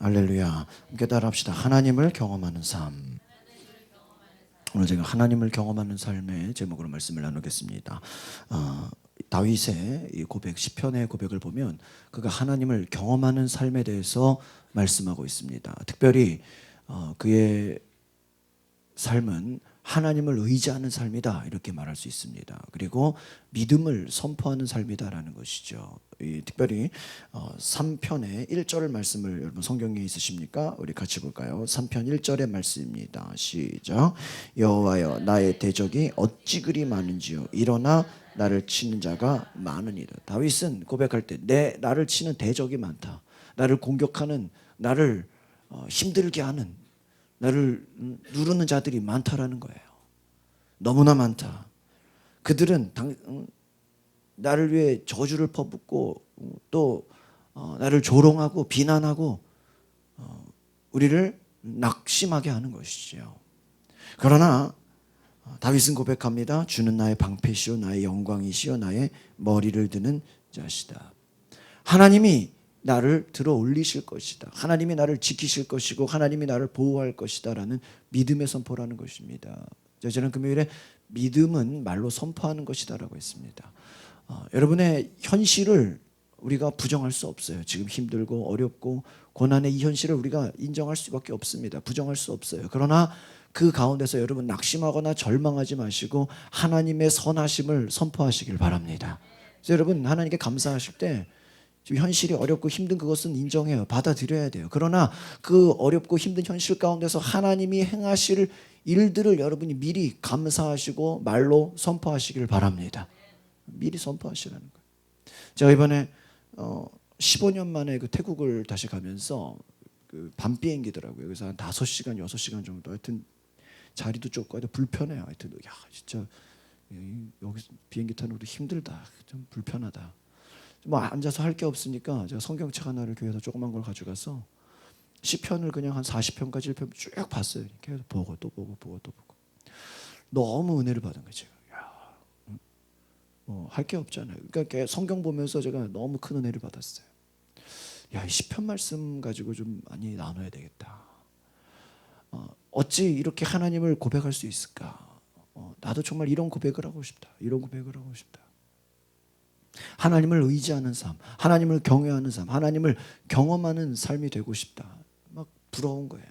할렐루야. 함께 따라합시다. 하나님을 경험하는 삶. 오늘 제가 하나님을 경험하는 삶의 제목으로 말씀을 나누겠습니다. 다윗의 이 고백, 시편의 고백을 보면 그가 하나님을 경험하는 삶에 대해서 말씀하고 있습니다. 특별히 그의 삶은 하나님을 의지하는 삶이다, 이렇게 말할 수 있습니다. 그리고 믿음을 선포하는 삶이다라는 것이죠. 특별히 3편의 1절 말씀을, 여러분 성경에 있으십니까? 우리 같이 볼까요? 3편 1절의 말씀입니다. 시작. 여호와여, 나의 대적이 어찌 그리 많은지요. 일어나 나를 치는 자가 많으니라. 다윗은 고백할 때 나를 치는 대적이 많다, 나를 공격하는, 나를 힘들게 하는, 나를 누르는 자들이 많다라는 거예요. 너무나 많다. 그들은 나를 위해 저주를 퍼붓고 또 나를 조롱하고 비난하고 우리를 낙심하게 하는 것이죠. 그러나 다윗은 고백합니다. 주는 나의 방패시오, 나의 영광이시오, 나의 머리를 드는 자시다. 하나님이 나를 들어 올리실 것이다, 하나님이 나를 지키실 것이고 하나님이 나를 보호할 것이다 라는 믿음의 선포라는 것입니다. 저는 금요일에 믿음은 말로 선포하는 것이다 라고 했습니다. 여러분의 현실을 우리가 부정할 수 없어요. 지금 힘들고 어렵고 고난의 이 현실을 우리가 인정할 수밖에 없습니다. 부정할 수 없어요. 그러나 그 가운데서 여러분 낙심하거나 절망하지 마시고 하나님의 선하심을 선포하시길 바랍니다. 그래서 여러분 하나님께 감사하실 때 지금 현실이 어렵고 힘든 그것은 인정해요. 받아들여야 돼요. 그러나 그 어렵고 힘든 현실 가운데서 하나님이 행하실 일들을 여러분이 미리 감사하시고 말로 선포하시길 바랍니다. 미리 선포하시라는 거예요. 제가 이번에 15년 만에 그 태국을 다시 가면서 그 밤 비행기더라고요. 그래서 한 5시간, 6시간 정도, 하여튼 자리도 좁고 하여튼 불편해요. 하여튼 야, 진짜 여기 비행기 타는 것도 힘들다, 좀 불편하다. 뭐 앉아서 할 게 없으니까 제가 성경책 하나를 교회에서 조그만 걸 가져가서 시편을 그냥 한 40편까지 1편 쭉 봤어요. 계속 보고 또 보고 보고 또 보고. 너무 은혜를 받은 거예요. 제가. 할 게 없잖아요. 그러니까 성경 보면서 제가 너무 큰 은혜를 받았어요. 야, 이 시편 말씀 가지고 좀 많이 나눠야 되겠다. 어찌 이렇게 하나님을 고백할 수 있을까? 나도 정말 이런 고백을 하고 싶다. 이런 고백을 하고 싶다. 하나님을 의지하는 삶, 하나님을 경외하는 삶, 하나님을 경험하는 삶이 되고 싶다. 막 부러운 거예요.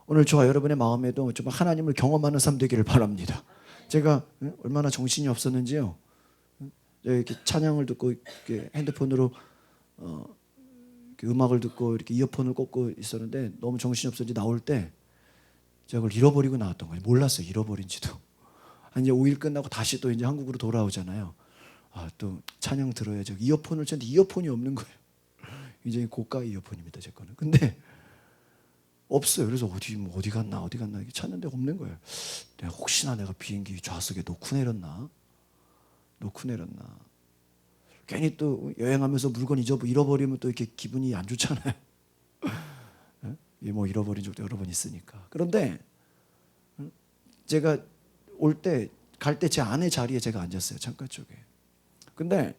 오늘 저와 여러분의 마음에도 정말 하나님을 경험하는 삶 되기를 바랍니다. 제가 얼마나 정신이 없었는지요. 이렇게 찬양을 듣고 이렇게 핸드폰으로 이렇게 음악을 듣고 이렇게 이어폰을 꽂고 있었는데 너무 정신이 없었는지 나올 때 제가 그걸 잃어버리고 나왔던 거예요. 몰랐어요, 잃어버린지도. 이제 5일 끝나고 다시 또 이제 한국으로 돌아오잖아요. 또 찬양 들어야죠. 이어폰을 쳤는데 이어폰이 없는 거예요. 굉장히 고가 이어폰입니다, 제 거는. 근데 없어요. 그래서 어디 갔나 이렇게 찾는데 없는 거예요. 혹시나 내가 비행기 좌석에 놓고 내렸나? 괜히 또 여행하면서 물건 잃어버리면 또 이렇게 기분이 안 좋잖아요. 뭐 잃어버린 적도 여러 번 있으니까. 그런데 제가 갈 때 제 아내 자리에 제가 앉았어요, 창가 쪽에. 근데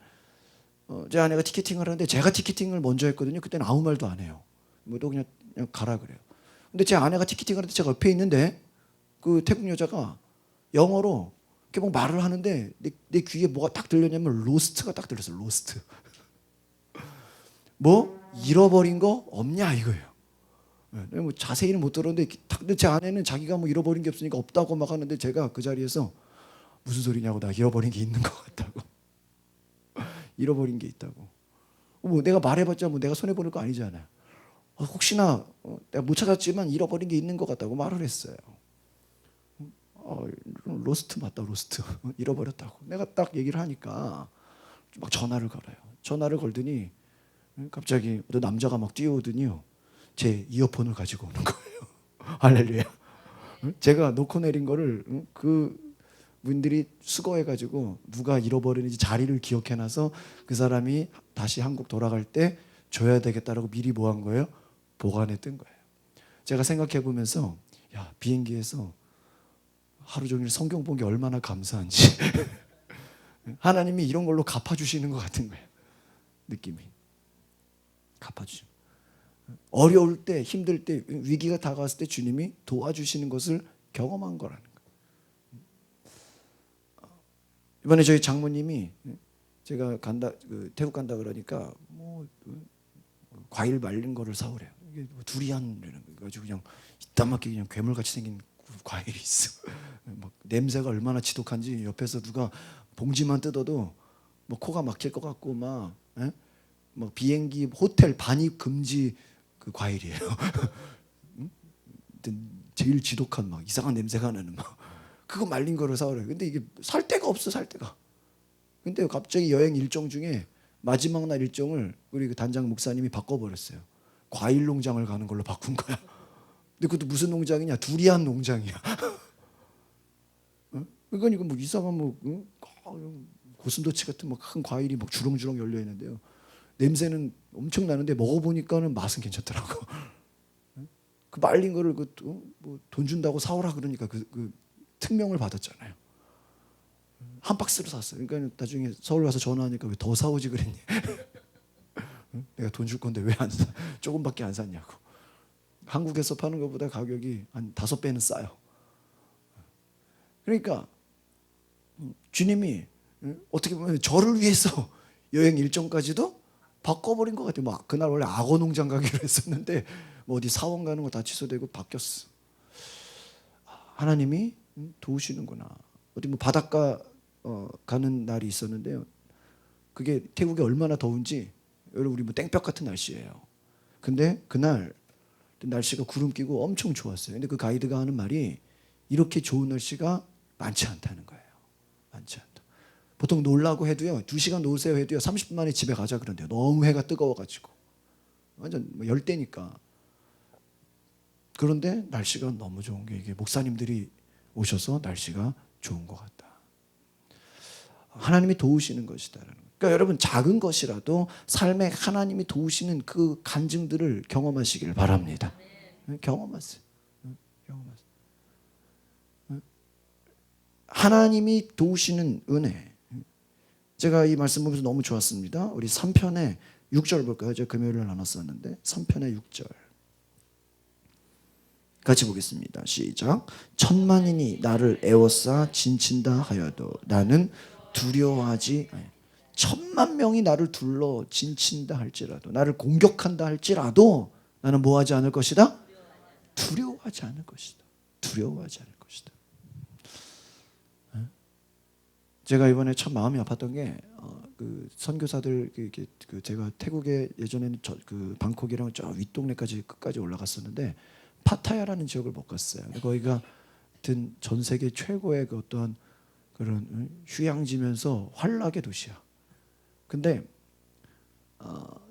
제 아내가 티켓팅을 하는데 제가 티켓팅을 먼저 했거든요. 그때는 아무 말도 안 해요. 뭐또 그냥 가라 그래요. 근데 제 아내가 티켓팅을 하는데 제가 옆에 있는데 그 태국 여자가 영어로 이렇게 막 말을 하는데 내 귀에 뭐가 딱 들렸냐면 로스트가 딱 들렸어요. 로스트. 뭐 잃어버린 거 없냐 이거예요. 뭐 자세히는 못 들었는데 근데 제 아내는 자기가 뭐 잃어버린 게 없으니까 없다고 막 하는데 제가 그 자리에서 무슨 소리냐고, 나 잃어버린 게 있는 것 같다고. 잃어버린 게 있다고. 뭐 내가 말해봤자 뭐 내가 손해 보는 거 아니잖아요. 혹시나 내가 못 찾았지만 잃어버린 게 있는 것 같다고 말을 했어요. 로스트 맞다, 로스트. 잃어버렸다고. 내가 딱 얘기를 하니까 막 전화를 걸어요. 전화를 걸더니 갑자기 어떤 남자가 막 뛰어오더니요, 제 이어폰을 가지고 오는 거예요. 할렐루야. 제가 놓고 내린 거를 그 분들이 수거해가지고 누가 잃어버리는지 자리를 기억해놔서 그 사람이 다시 한국 돌아갈 때 줘야 되겠다라고 미리 뭐 한 거예요? 보관해 둔 거예요. 제가 생각해보면서 야, 비행기에서 하루 종일 성경 본 게 얼마나 감사한지. 하나님이 이런 걸로 갚아주시는 것 같은 거예요. 느낌이. 갚아주시는. 어려울 때, 힘들 때, 위기가 다가왔을 때 주님이 도와주시는 것을 경험한 거라는 거예요. 이번에 저희 장모님이 제가 간다, 태국 간다 그러니까 뭐 과일 말린 거를 사오래요. 이게 뭐 두리안이라는 거 가지고 그냥 이따만하게 그냥 괴물같이 생긴 과일이 있어. 막 냄새가 얼마나 지독한지 옆에서 누가 봉지만 뜯어도 뭐 코가 막힐 것 같고 막, 예? 막 비행기 호텔 반입 금지 그 과일이에요. 제일 지독한 막 이상한 냄새가 나는 막 그거 말린 거를 사오래요. 근데 이게 살 데가 없어, 살 데가. 근데 갑자기 여행 일정 중에 마지막 날 일정을 우리 그 단장 목사님이 바꿔버렸어요. 과일 농장을 가는 걸로 바꾼 거야. 근데 그것도 무슨 농장이냐? 두리안 농장이야. 어? 그러니까 이거 뭐 이상한 뭐 고슴도치 같은 뭐 큰 과일이 막 주렁주렁 열려 있는데요. 냄새는 엄청 나는데 먹어보니까는 맛은 괜찮더라고. 그 말린 거를 돈 준다고 사오라 그러니까 그 특명을 받았잖아요. 한 박스로 샀어요. 그러니까 나중에 서울 와서 전화하니까 왜 더 사오지 그랬니? 내가 돈 줄 건데 왜 안 사? 조금밖에 안 샀냐고. 한국에서 파는 것보다 가격이 한 5배는 싸요. 그러니까 주님이 어떻게 보면 저를 위해서 여행 일정까지도 바꿔버린 것 같아요. 막 그날 원래 악어 농장 가기로 했었는데 뭐 어디 사원 가는 거 다 취소되고 바뀌었어. 하나님이 도우시는구나. 어디 뭐 바닷가 가는 날이 있었는데요. 그게 태국이 얼마나 더운지 여러분 우리 뭐 땡볕 같은 날씨예요. 근데 그날 날씨가 구름 끼고 엄청 좋았어요. 근데 그 가이드가 하는 말이 이렇게 좋은 날씨가 많지 않다는 거예요. 많지 않다. 보통 놀라고 해도요. 2시간 노세요 해도요. 30분 만에 집에 가자 그런데요. 너무 해가 뜨거워가지고. 완전 뭐 열대니까. 그런데 날씨가 너무 좋은 게 이게 목사님들이 오셔서 날씨가 좋은 것 같다. 하나님이 도우시는 것이다라는 거예요. 그러니까 여러분 작은 것이라도 삶에 하나님이 도우시는 그 간증들을 경험하시길 바랍니다. 경험하세요. 경험하세요. 하나님이 도우시는 은혜. 제가 이 말씀 보면서 너무 좋았습니다. 우리 3편의 6절 볼까요? 제가 금요일을 나눴었는데 3편의 6절 같이 보겠습니다. 시작. 천만인이 나를 애워싸 진친다 하여도 나는 두려워하지. 10,000,000명이 나를 둘러 진친다 할지라도 나를 공격한다 할지라도 나는 뭐하지 않을 것이다? 두려워하지 않을 것이다. 두려워하지 않을 것이다. 제가 이번에 참 마음이 아팠던 게 그 선교사들 그 제가 태국에 예전에는 그 방콕이랑 저 윗동네까지 끝까지 올라갔었는데 파타야라는 지역을 못 갔어요. 거기가 하여튼 전 세계 최고의 그 어떠한 그런 휴양지면서 환락의 도시야. 근데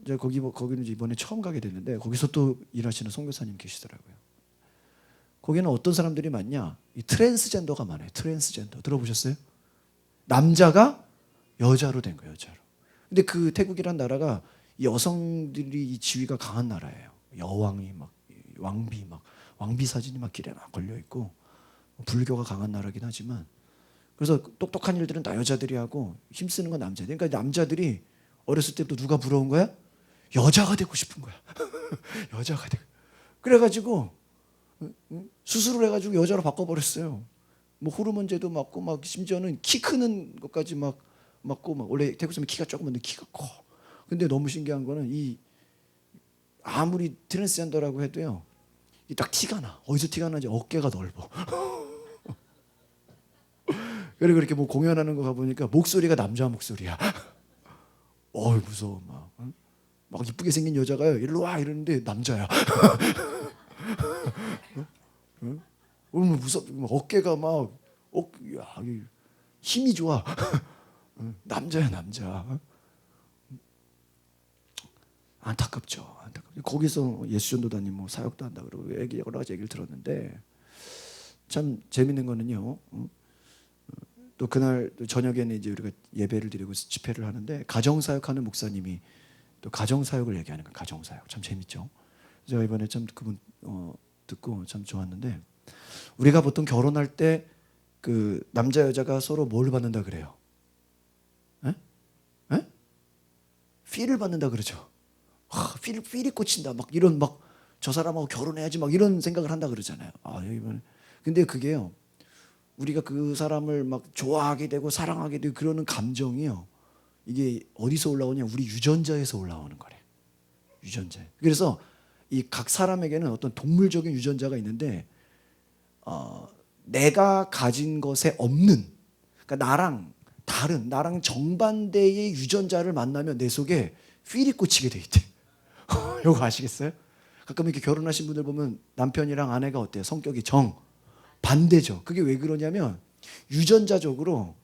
제가 거기는 이번에 처음 가게 됐는데 거기서 또 일하시는 선교사님 계시더라고요. 거기는 어떤 사람들이 많냐? 이 트랜스젠더가 많아요. 트랜스젠더 들어보셨어요? 남자가 여자로 된 거예요. 여자로. 근데 그 태국이란 나라가 여성들이 이 지위가 강한 나라예요. 여왕이 막 왕비 사진이 막 길에 막 걸려 있고 불교가 강한 나라긴 하지만 그래서 똑똑한 일들은 다 여자들이 하고 힘쓰는 건 남자들. 그러니까 남자들이 어렸을 때부터 누가 부러운 거야? 여자가 되고 싶은 거야. 여자가 되고. 그래가지고 수술을 해가지고 여자로 바꿔버렸어요. 뭐 호르몬제도 맞고 막 심지어는 키 크는 것까지 막 맞고 막 원래 태국 사람이 키가 조그만데 키가 커. 근데 너무 신기한 거는 이 아무리 트랜스젠더라고 해도요. 이 딱 티가 나. 어디서 티가 나지? 어깨가 넓어. 그리고 이렇게 뭐 공연하는 거 가보니까 목소리가 남자 목소리야. 무서워 막. 막 이쁘게 생긴 여자가요. 일로 와 이러는데 남자야. 무섭. 어깨가 막 힘이 좋아. 남자야 남자. 안타깝죠. 거기서 예수전도단이 뭐 사역도 한다 그러고 여러 가지 얘기를 들었는데 참 재밌는 거는요. 또 그날 저녁에는 이제 우리가 예배를 드리고 집회를 하는데 가정사역하는 목사님이 또 가정사역을 얘기하는 거예요. 가정사역 참 재밌죠. 제가 이번에 참 그분 듣고 참 좋았는데 우리가 보통 결혼할 때 그 남자 여자가 서로 뭘 받는다 그래요? 에? 피를 받는다 그러죠. 필이 꽂힌다. 막 이런 막 저 사람하고 결혼해야지 막 이런 생각을 한다 그러잖아요. 이번 근데 그게요. 우리가 그 사람을 막 좋아하게 되고 사랑하게 되고 그러는 감정이요. 이게 어디서 올라오냐? 우리 유전자에서 올라오는 거래. 유전자. 그래서 이 각 사람에게는 어떤 동물적인 유전자가 있는데 내가 가진 것에 없는, 그러니까 나랑 다른, 나랑 정반대의 유전자를 만나면 내 속에 필이 꽂히게 돼 있대. 이거 아시겠어요? 가끔 이렇게 결혼하신 분들 보면 남편이랑 아내가 어때요? 성격이 반대죠. 그게 왜 그러냐면 유전자적으로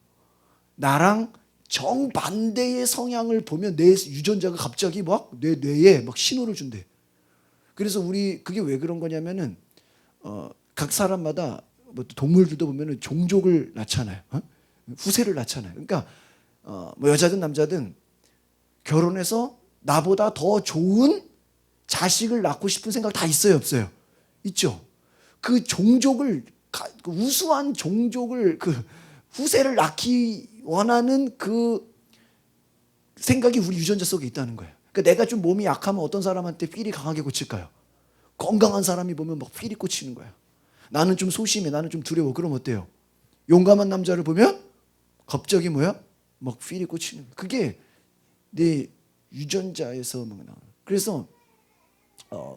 나랑 정반대의 성향을 보면 내 유전자가 갑자기 막 내 뇌에 막 신호를 준대. 그래서 그게 왜 그런 거냐면은 각 사람마다 뭐 동물들도 보면은 종족을 낳잖아요. 후세를 낳잖아요. 그러니까 뭐 여자든 남자든 결혼해서 나보다 더 좋은 자식을 낳고 싶은 생각 다 있어요, 없어요? 있죠. 그 종족을 그 우수한 종족을 그 후세를 낳기 원하는 그 생각이 우리 유전자 속에 있다는 거예요. 그러니까 내가 좀 몸이 약하면 어떤 사람한테 필이 강하게 꽂힐까요? 건강한 사람이 보면 막 필이 꽂히는 거야. 나는 좀 소심해, 나는 좀 두려워. 그럼 어때요? 용감한 남자를 보면 갑자기 막 필이 꽂히는 거야. 그게 내 유전자에서 막 나와요. 그래서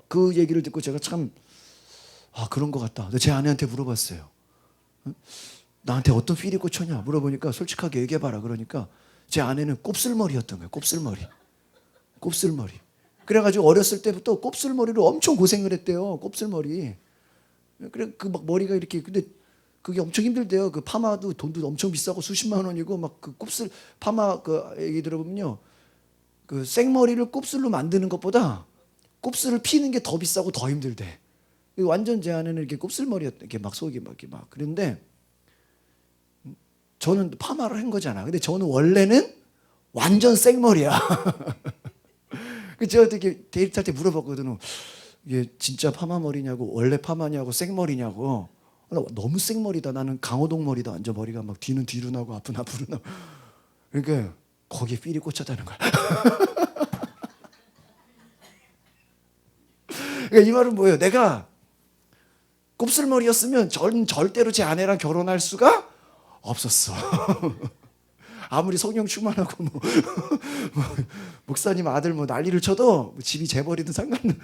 그 얘기를 듣고 제가 참 그런 것 같다. 제 아내한테 물어봤어요. 나한테 어떤 필이 꽂혔냐 물어보니까 솔직하게 얘기해봐라. 그러니까 제 아내는 곱슬머리였던 거예요. 곱슬머리. 그래가지고 어렸을 때부터 곱슬머리로 엄청 고생을 했대요. 곱슬머리. 그래 그 막 머리가 이렇게, 근데 그게 엄청 힘들대요. 그 파마도 돈도 엄청 비싸고 수십만 원이고 막 그 곱슬 파마 그 얘기 들어보면요, 그 생머리를 곱슬로 만드는 것보다 곱슬을 피는 게 더 비싸고 더 힘들대. 완전 제 아내는 이렇게 곱슬머리였던, 이렇게 막 속이 막 이렇게 막 그런데 저는 파마를 한 거잖아. 근데 저는 원래는 완전 생머리야. 제가 되게 데이트할 때 물어봤거든요. 이게 진짜 파마 머리냐고, 원래 파마냐고, 생머리냐고. 너무 생머리다. 나는 강호동 머리다. 완전 머리가 막 뒤는 뒤로 나고 앞은 앞으로 나고. 그러니까 거기에 필이 꽂혔다는 거야. 그러니까 이 말은 뭐예요? 내가 곱슬머리였으면 전 절대로 제 아내랑 결혼할 수가 없었어. 아무리 성령 충만하고 뭐 목사님 아들 뭐 난리를 쳐도 집이 재벌이든 상관은,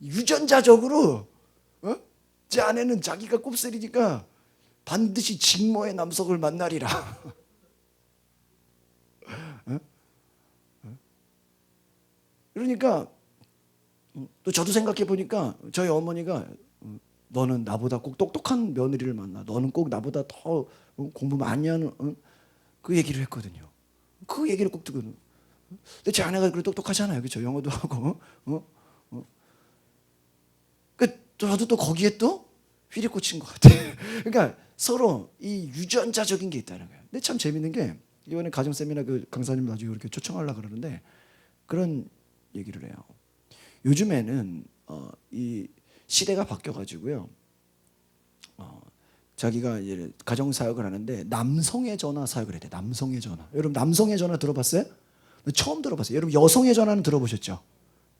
유전자적으로 제 아내는 자기가 곱슬이니까 반드시 직모의 남석을 만나리라. 그러니까 또 저도 생각해 보니까 저희 어머니가 너는 나보다 꼭 똑똑한 며느리를 만나. 너는 꼭 나보다 더 공부 많이 하는 그 얘기를 했거든요. 그 얘기를 꼭 듣거든요. 근데 제 아내가 그래 똑똑하잖아요. 그렇죠? 영어도 하고. 저도 또 거기에 또 휘리 꽂힌 것 같아요. 그러니까 서로 이 유전자적인 게 있다는 거예요. 근데 참 재밌는 게 이번에 가정 세미나 그 강사님 나중에 이렇게 초청하려고 그러는데 그런 얘기를 해요. 요즘에는 이 시대가 바뀌어가지고요. 자기가 이제 가정 사역을 하는데 남성의 전화 사역을 해야 돼. 남성의 전화. 여러분 남성의 전화 들어봤어요? 처음 들어봤어요. 여러분 여성의 전화는 들어보셨죠?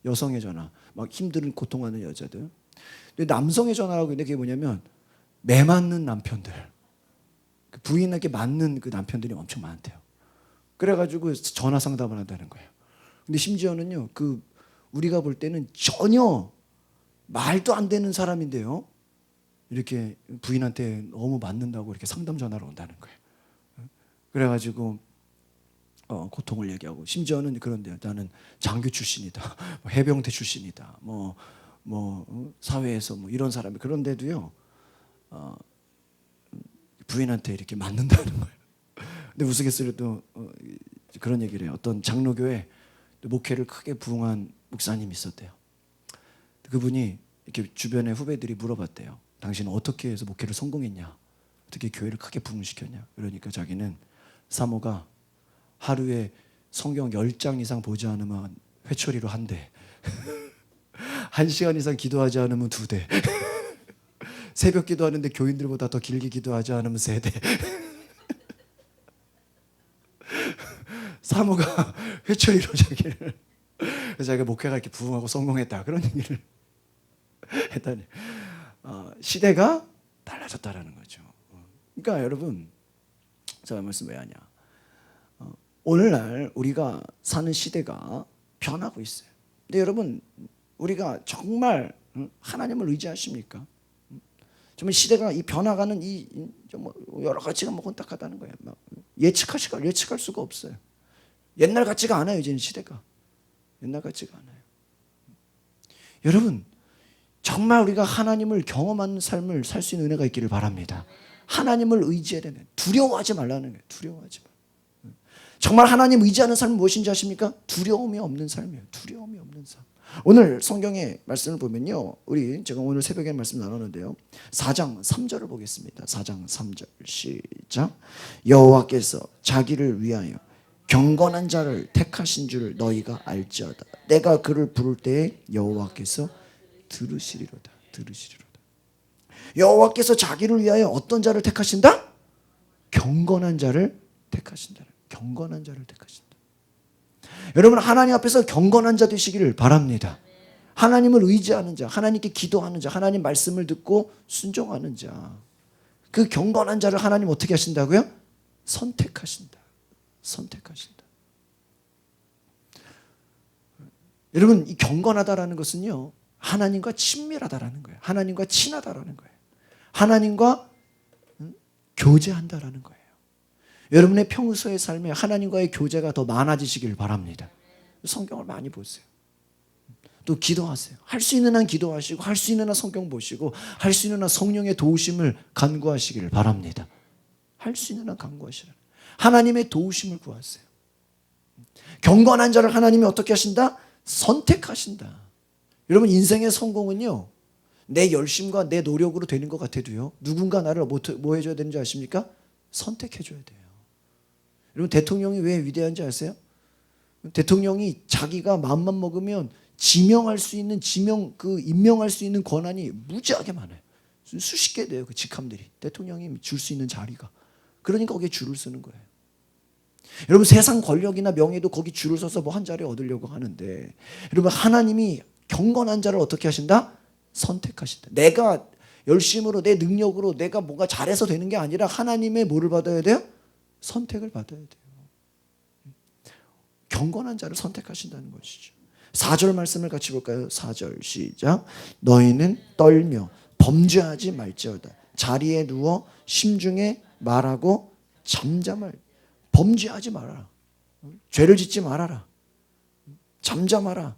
여성의 전화. 막 힘든 고통하는 여자들. 근데 남성의 전화라고 있는데 그게 뭐냐면 매 맞는 남편들. 부인에게 맞는 그 남편들이 엄청 많대요. 그래가지고 전화 상담을 한다는 거예요. 근데 심지어는요, 그 우리가 볼 때는 전혀 말도 안 되는 사람인데요, 이렇게 부인한테 너무 맞는다고 이렇게 상담 전화로 온다는 거예요. 그래가지고 고통을 얘기하고, 심지어는 그런데요, 나는 장교 출신이다, 해병대 출신이다, 사회에서 뭐 이런 사람이, 그런데도요 부인한테 이렇게 맞는다는 거예요. 근데 우스갯소리도 그런 얘기를 해요. 어떤 장로교회 목회를 크게 부흥한 목사님이 있었대요. 그분이 이렇게 주변에 후배들이 물어봤대요. 당신은 어떻게 해서 목회를 성공했냐? 어떻게 교회를 크게 부흥시켰냐? 그러니까 자기는 사모가 하루에 성경 10장 이상 보지 않으면 회초리로 1대, 1시간 이상 기도하지 않으면 2대, 새벽 기도하는데 교인들보다 더 길게 기도하지 않으면 3대. 사모가 회초리로 자기를. 그래서 자기가 목회가 이렇게 부흥하고 성공했다 그런 얘기를 했다니. 시대가 달라졌다라는 거죠. 그러니까 여러분, 제가 말씀 왜 하냐? 오늘날 우리가 사는 시대가 변하고 있어요. 근데 여러분, 우리가 정말 하나님을 의지하십니까? 정말 시대가 이 변화가는 여러 가지가 혼탁하다는 거예요. 예측할 수가 없어요. 옛날 같지가 않아요. 이제는 시대가 옛날 같지가 않아요. 여러분, 정말 우리가 하나님을 경험하는 삶을 살 수 있는 은혜가 있기를 바랍니다. 하나님을 의지해야 되는, 두려워하지 말라는 거예요. 두려워하지 말. 정말 하나님 의지하는 삶은 무엇인지 아십니까? 두려움이 없는 삶이에요. 두려움이 없는 삶. 오늘 성경의 말씀을 보면요, 제가 오늘 새벽에 말씀 나누는데요, 4장 3절을 보겠습니다. 4장 3절 시작. 여호와께서 자기를 위하여 경건한 자를 택하신 줄 너희가 알지어다. 내가 그를 부를 때에 여호와께서 들으시리로다. 여호와께서 자기를 위하여 어떤 자를 택하신다? 경건한 자를 택하신다. 경건한 자를 택하신다. 여러분, 하나님 앞에서 경건한 자 되시기를 바랍니다. 하나님을 의지하는 자, 하나님께 기도하는 자, 하나님 말씀을 듣고 순종하는 자, 그 경건한 자를 하나님 어떻게 하신다고요? 선택하신다. 여러분, 이 경건하다라는 것은요, 하나님과 친밀하다라는 거예요. 하나님과 친하다라는 거예요. 하나님과 교제한다라는 거예요. 여러분의 평소의 삶에 하나님과의 교제가 더 많아지시길 바랍니다. 성경을 많이 보세요. 또 기도하세요. 할 수 있는 한 기도하시고, 할 수 있는 한 성경 보시고, 할 수 있는 한 성령의 도우심을 간구하시기를 바랍니다. 할 수 있는 한 간구하시라. 하나님의 도우심을 구하세요. 경건한 자를 하나님이 어떻게 하신다? 선택하신다. 여러분, 인생의 성공은요, 내 열심과 내 노력으로 되는 것 같아도요, 누군가 나를 뭐 해줘야 되는지 아십니까? 선택해줘야 돼요. 여러분, 대통령이 왜 위대한지 아세요? 대통령이 자기가 마음만 먹으면 임명할 수 있는 권한이 무지하게 많아요. 수십 개 돼요, 그 직함들이. 대통령이 줄 수 있는 자리가. 그러니까 거기에 줄을 쓰는 거예요. 여러분, 세상 권력이나 명예도 거기 줄을 서서 뭐 한 자리 얻으려고 하는데, 여러분, 하나님이 경건한 자를 어떻게 하신다? 선택하신다. 내가 열심으로, 내 능력으로 내가 뭔가 잘해서 되는 게 아니라 하나님의 뭐를 받아야 돼요? 선택을 받아야 돼요. 경건한 자를 선택하신다는 것이죠. 4절 말씀을 같이 볼까요? 4절 시작. 너희는 떨며 범죄하지 말지어다. 자리에 누워 심중에 말하고 잠잠할. 범죄하지 말아라. 죄를 짓지 말아라. 잠잠하라.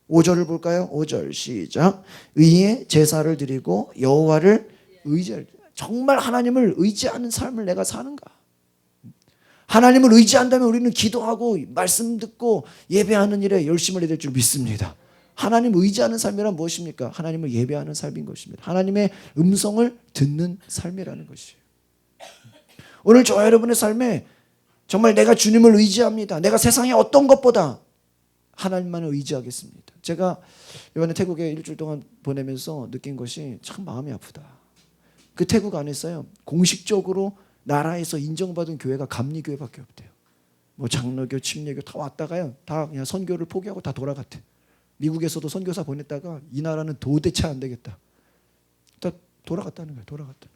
5절을 볼까요? 5절 시작. 의의 제사를 드리고 여호와를 의지할. 정말 하나님을 의지하는 삶을 내가 사는가? 하나님을 의지한다면 우리는 기도하고 말씀 듣고 예배하는 일에 열심을 해야 될 줄 믿습니다. 하나님 의지하는 삶이란 무엇입니까? 하나님을 예배하는 삶인 것입니다. 하나님의 음성을 듣는 삶이라는 것이에요. 오늘 저와 여러분의 삶에 정말 내가 주님을 의지합니다. 내가 세상의 어떤 것보다 하나님만을 의지하겠습니다. 제가 이번에 태국에 일주일 동안 보내면서 느낀 것이 참 마음이 아프다. 그 태국 안에서요, 공식적으로 나라에서 인정받은 교회가 감리교회밖에 없대요. 뭐 장로교, 침례교 다 왔다가요, 다 그냥 선교를 포기하고 다 돌아갔대. 미국에서도 선교사 보냈다가 이 나라는 도대체 안 되겠다. 다 돌아갔다는 거예요. 돌아갔다.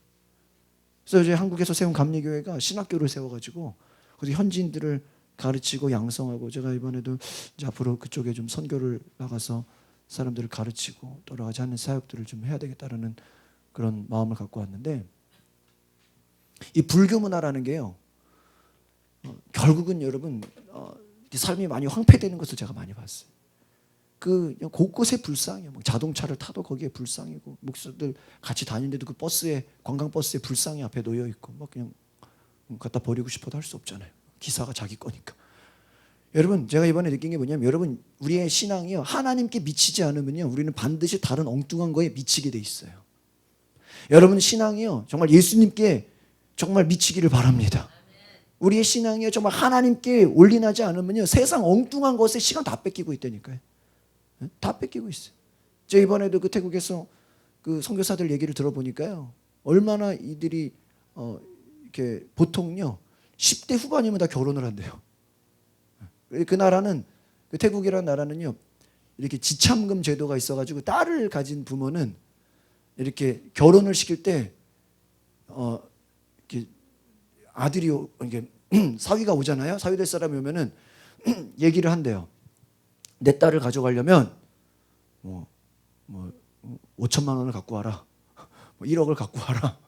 그래서 이제 한국에서 세운 감리교회가 신학교를 세워가지고 그래서 현지인들을 가르치고 양성하고, 제가 이번에도 이제 앞으로 그쪽에 좀 선교를 나가서 사람들을 가르치고 여러 가지 하는 사역들을 좀 해야 되겠다라는 그런 마음을 갖고 왔는데, 이 불교 문화라는 게요, 결국은 여러분 삶이 많이 황폐되는 것을 제가 많이 봤어요. 그 곳곳에 불상이에요. 뭐 자동차를 타도 거기에 불상이고, 목사들 같이 다니는데도 그 버스에, 관광버스에 불상이 앞에 놓여 있고, 막 그냥 갖다 버리고 싶어도 할 수 없잖아요. 기사가 자기 거니까. 여러분, 제가 이번에 느낀 게 뭐냐면, 여러분, 우리의 신앙이요, 하나님께 미치지 않으면요, 우리는 반드시 다른 엉뚱한 거에 미치게 돼 있어요. 여러분, 신앙이요, 정말 예수님께 정말 미치기를 바랍니다. 우리의 신앙이요, 정말 하나님께 올인하지 않으면요, 세상 엉뚱한 것에 시간 다 뺏기고 있다니까요. 다 뺏기고 있어요. 제가 이번에도 그 태국에서 그 선교사들 얘기를 들어보니까요, 얼마나 이들이 이렇게 보통요 10대 후반이면 다 결혼을 한대요. 그 나라는, 그 태국이라는 나라는요, 이렇게 지참금 제도가 있어가지고 딸을 가진 부모는 이렇게 결혼을 시킬 때 이렇게 아들이 이렇게 사위가 오잖아요. 사위 될 사람이 오면은 얘기를 한대요. 내 딸을 가져가려면 뭐 5천만 원을 갖고 와라. 뭐 1억을 갖고 와라.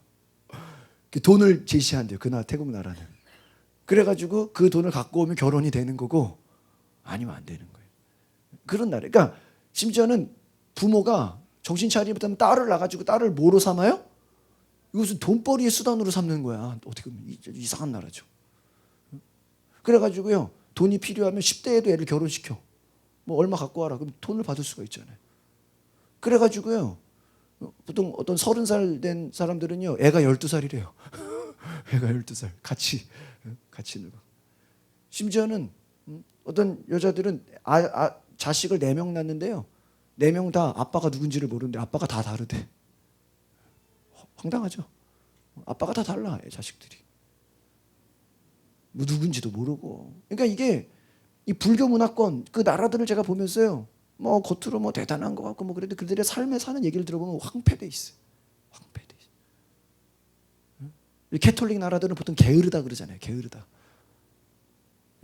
돈을 제시한대요. 그날 태국 나라는. 그래가지고 그 돈을 갖고 오면 결혼이 되는 거고 아니면 안 되는 거예요. 그런 나라. 그러니까 심지어는 부모가 정신 차리면 딸을 낳아가지고 딸을 뭐로 삼아요? 이것은 돈벌이의 수단으로 삼는 거야. 어떻게 보면 이상한 나라죠. 그래가지고요, 돈이 필요하면 10대에도 애를 결혼시켜. 뭐 얼마 갖고 와라. 그럼 돈을 받을 수가 있잖아요. 그래가지고요, 보통 어떤 30살 된 사람들은요, 애가 12살이래요. 애가 12살. 같이 늙어. 심지어는 어떤 여자들은 자식을 4명 낳는데요, 4명 다 아빠가 누군지를 모르는데 아빠가 다 다르대. 황당하죠? 아빠가 다 달라, 자식들이. 뭐 누군지도 모르고. 그러니까 이게 이 불교 문화권 그 나라들을 제가 보면서요, 뭐 겉으로 뭐 대단한 것 같고 뭐 그래도 그들의 삶에 사는 얘기를 들어보면 황폐돼 있어요. 황폐돼 있어요. 이 캐톨릭 나라들은 보통 게으르다 그러잖아요. 게으르다.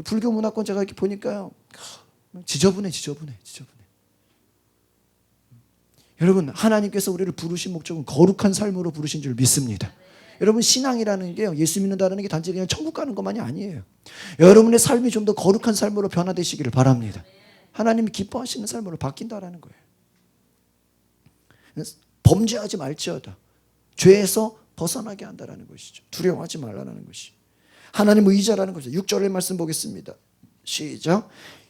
불교 문화권 제가 이렇게 보니까요, 지저분해. 여러분, 하나님께서 우리를 부르신 목적은 거룩한 삶으로 부르신 줄 믿습니다. 여러분, 신앙이라는 게요, 예수 믿는다는 게 단지 그냥 천국 가는 것만이 아니에요. 여러분의 삶이 좀 더 거룩한 삶으로 변화되시기를 바랍니다. 하나님이 기뻐하시는 삶으로 바뀐다라는 거예요. 범죄하지 말지어다. 죄에서 벗어나게 한다라는 것이죠. 두려워하지 말라는 것이. 하나님 의지하라는 것이죠. 6절의 말씀 보겠습니다. 시작.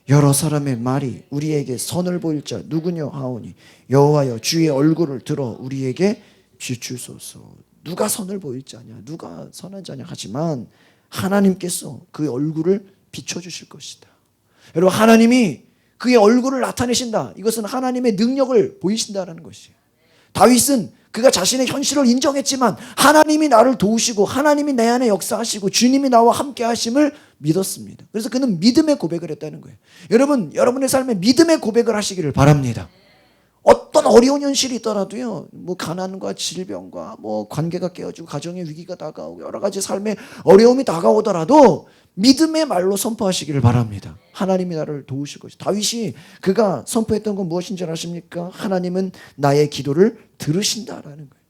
여러 사람의 말이 우리에게 선을 보일 자 누구냐 하오니 여호와여 주의 얼굴을 들어 우리에게 비추소서. 누가 선을 보일 자냐, 누가 선한 자냐 하지만 하나님께서 그의 얼굴을 비춰주실 것이다. 여러분, 하나님이 그의 얼굴을 나타내신다. 이것은 하나님의 능력을 보이신다라는 것이에요. 다윗은 그가 자신의 현실을 인정했지만 하나님이 나를 도우시고 하나님이 내 안에 역사하시고 주님이 나와 함께 하심을 믿었습니다. 그래서 그는 믿음의 고백을 했다는 거예요. 여러분, 여러분의 삶에 믿음의 고백을 하시기를 바랍니다. 어떤 어려운 현실이 있더라도요, 뭐 가난과 질병과 뭐 관계가 깨어지고 가정의 위기가 다가오고 여러 가지 삶의 어려움이 다가오더라도 믿음의 말로 선포하시기를 바랍니다. 하나님이 나를 도우실 것이다. 다윗이 그가 선포했던 건 무엇인지 아십니까? 하나님은 나의 기도를 들으신다라는 거예요.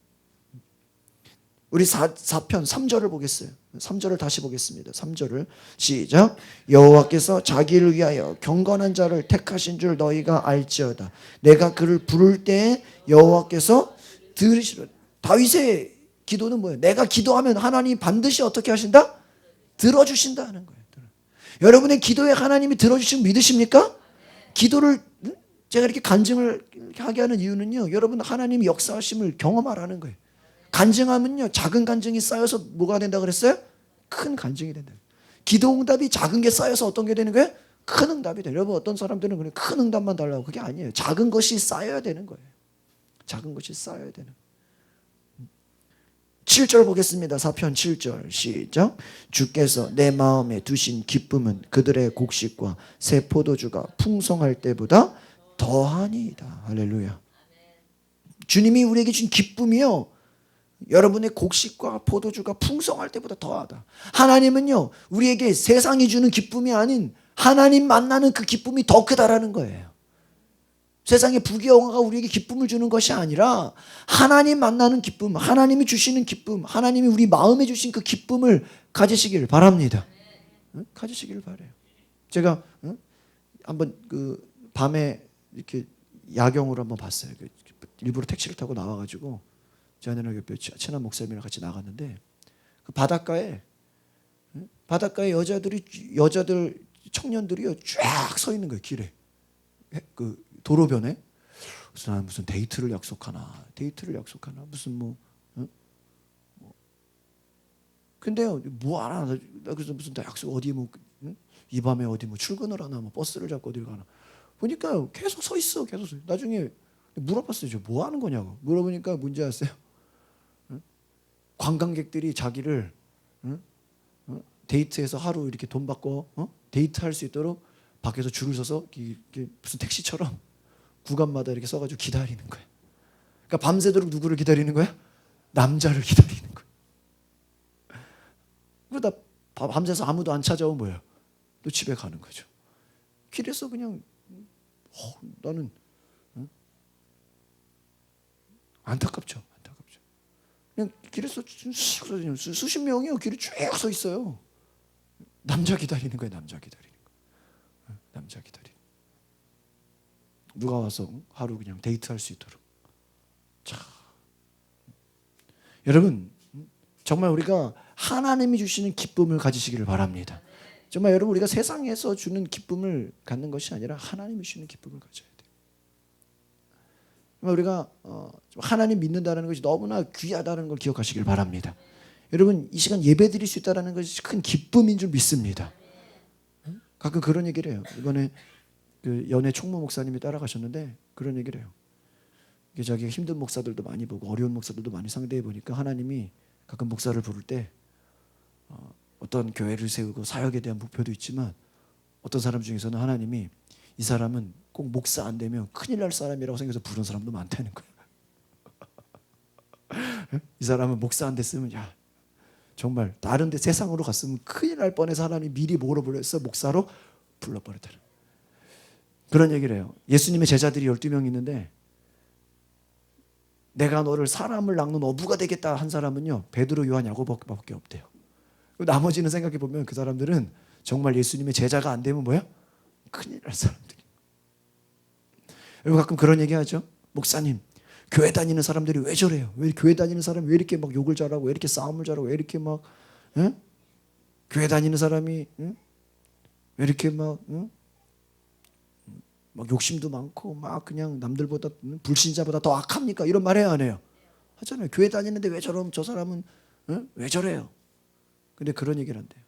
우리 4편 3절을 보겠어요. 3절을 다시 보겠습니다. 3절을 시작. 여호와께서 자기를 위하여 경건한 자를 택하신 줄 너희가 알지어다. 내가 그를 부를 때에 여호와께서 들으시리라. 다윗의 기도는 뭐예요? 내가 기도하면 하나님이 반드시 어떻게 하신다? 들어주신다는 거예요. 여러분의 기도에 하나님이 들어주시면 믿으십니까? 기도를 제가 이렇게 간증을 하게 하는 이유는요, 여러분 하나님이 역사하심을 경험하라는 거예요. 간증하면요, 작은 간증이 쌓여서 뭐가 된다 그랬어요? 큰 간증이 된다. 기도 응답이 작은 게 쌓여서 어떤 게 되는 거예요? 큰 응답이 돼요. 여러분, 어떤 사람들은 그냥 큰 응답만 달라고. 그게 아니에요. 작은 것이 쌓여야 되는 거예요. 작은 것이 쌓여야 되는 거예요. 7절 보겠습니다. 4편 7절 시작. 주께서 내 마음에 두신 기쁨은 그들의 곡식과 새 포도주가 풍성할 때보다 더하니이다. 할렐루야. 주님이 우리에게 준 기쁨이요, 여러분의 곡식과 포도주가 풍성할 때보다 더하다. 하나님은요, 우리에게 세상이 주는 기쁨이 아닌 하나님 만나는 그 기쁨이 더 크다라는 거예요. 세상의 부귀영화가 우리에게 기쁨을 주는 것이 아니라 하나님 만나는 기쁨, 하나님이 주시는 기쁨, 하나님이 우리 마음에 주신 그 기쁨을 가지시기를 바랍니다. 가지시기를 바라요. 제가 한번 그 밤에 이렇게 야경으로 한번 봤어요. 일부러 택시를 타고 나와가지고 제 아내랑 옆에 친한 목사님이랑 같이 나갔는데, 그 바닷가에 여자들 청년들이요 쫙 서 있는 거예요. 길에, 그 도로변에. 그래서 나는 무슨 데이트를 약속하나 무슨 근데요, 뭐 하나, 그래서 무슨 약속 어디 이 밤에 어디 출근을 하나, 버스를 잡고 어디를 가나 보니까 계속 서 있어. 나중에 물어봤어요. 저 뭐 하는 거냐고 물어보니까 문제 아세요? 관광객들이 자기를 데이트해서 하루 이렇게 돈 받고 데이트할 수 있도록 밖에서 줄을 서서 무슨 택시처럼 구간마다 이렇게 써가지고 기다리는 거야. 그러니까 밤새도록 누구를 기다리는 거야? 남자를 기다리는 거야. 그러다 밤새서 아무도 안 찾아오면 뭐예요? 또 집에 가는 거죠. 길에서 그냥 나는 안타깝죠. 그냥 길에서 수십 명이요. 길에 쭉 서 있어요. 남자 기다리는 거예요. 남자 기다리는 거. 남자 기다리는 거. 누가 와서 하루 그냥 데이트할 수 있도록. 자, 여러분 정말 우리가 하나님이 주시는 기쁨을 가지시기를 바랍니다. 정말 여러분 우리가 세상에서 주는 기쁨을 갖는 것이 아니라 하나님이 주시는 기쁨을 가져야 돼요. 우리가 하나님 믿는다는 것이 너무나 귀하다는 걸 기억하시길 바랍니다. 여러분 이 시간 예배 드릴 수 있다는 것이 큰 기쁨인 줄 믿습니다. 가끔 그런 얘기를 해요. 이번에 그 연애 총무 목사님이 따라가셨는데 그런 얘기를 해요. 자기가 힘든 목사들도 많이 보고 어려운 목사들도 많이 상대해 보니까 하나님이 가끔 목사를 부를 때 어떤 교회를 세우고 사역에 대한 목표도 있지만 어떤 사람 중에서는 하나님이 이 사람은 꼭 목사 안 되면 큰일 날 사람이라고 생겨서 부른 사람도 많다는 거예요. 이 사람은 목사 안 됐으면 정말 다른 데 세상으로 갔으면 큰일 날 뻔해서 하나님이 미리 뭐로 불렀어? 목사로 불러버렸다는 그런 얘기를 해요. 예수님의 제자들이 12명 있는데 내가 너를 사람을 낚는 어부가 되겠다 한 사람은요 베드로, 요한, 야고보밖에 없대요. 나머지는 생각해 보면 그 사람들은 정말 예수님의 제자가 안 되면 뭐야? 큰일 날 사람들이. 여러분 가끔 그런 얘기 하죠. 목사님 교회 다니는 사람들이 왜 저래요? 왜 교회 다니는 사람이 왜 이렇게 막 욕을 잘하고 왜 이렇게 싸움을 잘하고 왜 이렇게 막 교회 다니는 사람이 왜 이렇게 막 욕심도 많고 막 그냥 남들보다 불신자보다 더 악합니까? 이런 말 해요 안 해요? 하잖아요. 교회 다니는데 왜 저럼 저 사람은 왜 저래요? 근데 그런 얘기를 한대요.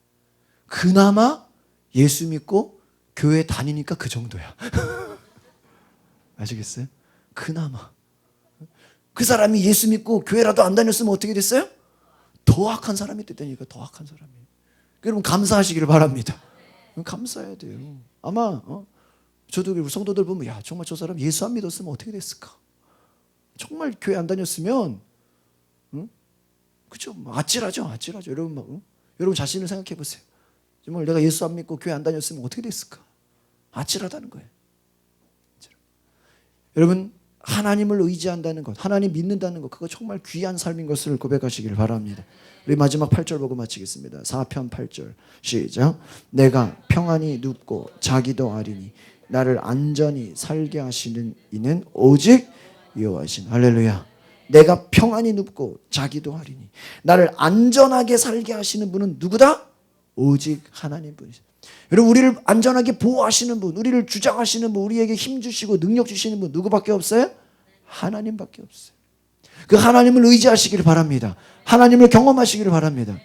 그나마 예수 믿고 교회 다니니까 그 정도야. 아시겠어요? 그나마. 그 사람이 예수 믿고 교회라도 안 다녔으면 어떻게 됐어요? 더 악한 사람이 됐다니까. 더 악한 사람이. 여러분 감사하시기를 바랍니다. 감사해야 돼요. 아마 저도 우리 성도들 보면 정말 저 사람 예수 안 믿었으면 어떻게 됐을까? 정말 교회 안 다녔으면 그죠? 아찔하죠. 여러분 여러분 자신을 생각해 보세요. 정말 내가 예수 안 믿고 교회 안 다녔으면 어떻게 됐을까? 아찔하다는 거예요. 여러분 하나님을 의지한다는 것, 하나님 믿는다는 것, 그거 정말 귀한 삶인 것을 고백하시길 바랍니다. 우리 마지막 8절 보고 마치겠습니다. 4편 8절 시작. 내가 평안히 눕고 자기도 아리니 나를 안전히 살게 하시는 이는 오직 여호와시니. 할렐루야. 내가 평안히 눕고 자기도 하리니 나를 안전하게 살게 하시는 분은 누구다? 오직 하나님 분이시다. 여러분 우리를 안전하게 보호하시는 분, 우리를 주장하시는 분, 우리에게 힘 주시고 능력 주시는 분 누구밖에 없어요? 하나님밖에 없어요. 그 하나님을 의지하시기를 바랍니다. 하나님을 경험하시기를 바랍니다.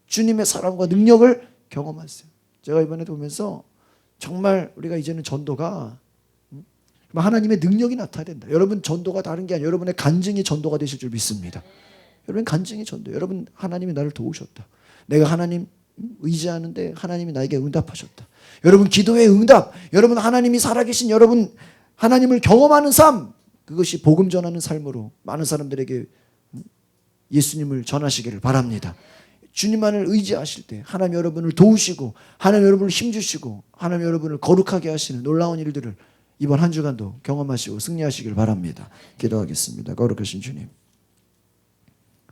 주님의 사랑과 능력을 경험하세요. 제가 이번에 보면서 정말 우리가 이제는 전도가 하나님의 능력이 나타나야 된다. 여러분 전도가 다른 게 아니라 여러분의 간증이 전도가 되실 줄 믿습니다. 여러분 간증이 전도. 여러분 하나님이 나를 도우셨다. 내가 하나님 의지하는데 하나님이 나에게 응답하셨다. 여러분 기도의 응답. 여러분 하나님이 살아계신 여러분 하나님을 경험하는 삶. 그것이 복음 전하는 삶으로 많은 사람들에게 예수님을 전하시기를 바랍니다. 주님만을 의지하실 때 하나님 여러분을 도우시고 하나님 여러분을 힘주시고 하나님 여러분을 거룩하게 하시는 놀라운 일들을 이번 한 주간도 경험하시고 승리하시길 바랍니다. 기도하겠습니다. 거룩하신 주님.